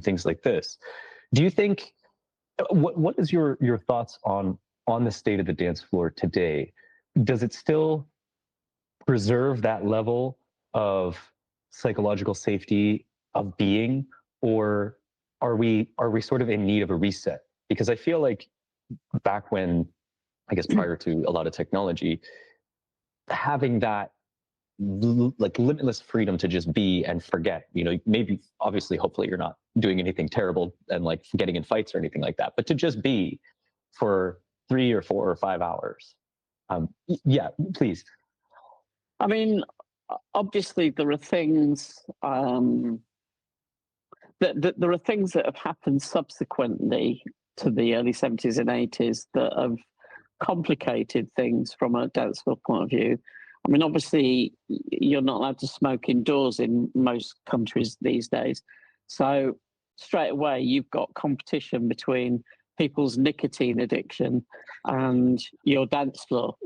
things like this. Do you think, what is your thoughts on the state of the dance floor today? Does it still preserve that level of psychological safety of being, or are we sort of in need of a reset? Because I feel like back when, I guess prior to a lot of technology, having that like limitless freedom to just be and forget, maybe obviously hopefully you're not doing anything terrible and like getting in fights or anything like that, but to just be for 3 or 4 or 5 hours. Yeah, please. I mean, obviously there are things there are things that have happened subsequently to the early 70s and 80s that have complicated things from a dance floor point of view. I mean, obviously, you're not allowed to smoke indoors in most countries these days. So straight away, you've got competition between people's nicotine addiction and your dance floor.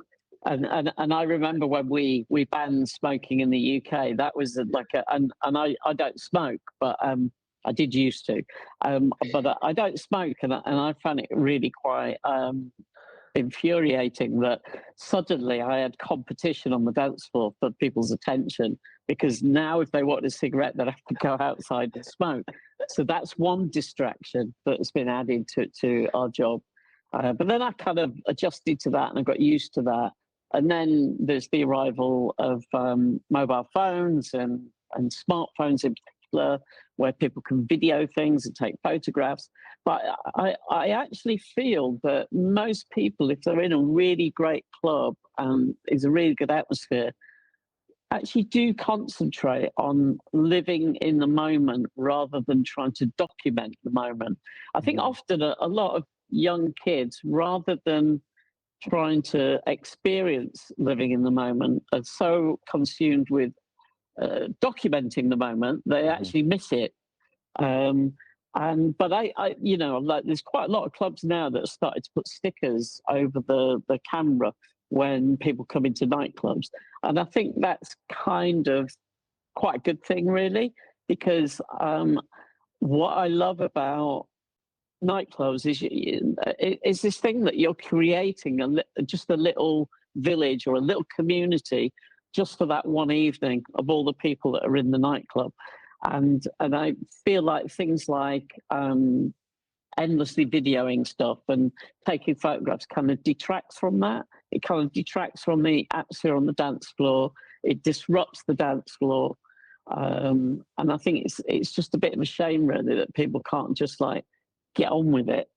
And I remember when we banned smoking in the UK, that was like and I don't smoke, but I did used to, but I don't smoke, and I found it really quite infuriating that suddenly I had competition on the dance floor for people's attention, because now if they want a cigarette, they'd have to go outside and smoke. So that's one distraction that's been added to our job. But then I kind of adjusted to that and I got used to that. And then there's the arrival of mobile phones and smartphones in particular, where people can video things and take photographs. But I actually feel that most people, if they're in a really great club and it's a really good atmosphere, actually do concentrate on living in the moment rather than trying to document the moment. I think often a lot of young kids, rather than trying to experience living in the moment, are so consumed with documenting the moment, they actually miss it. But I like, there's quite a lot of clubs now that have started to put stickers over the camera when people come into nightclubs, and I think that's kind of quite a good thing, really, because what I love about nightclubs is this thing that you're creating just a little village or a little community just for that one evening of all the people that are in the nightclub. And I feel like things like endlessly videoing stuff and taking photographs kind of detracts from that. It kind of detracts from the atmosphere on the dance floor. It disrupts the dance floor. And I think it's just a bit of a shame, really, that people can't just like get on with it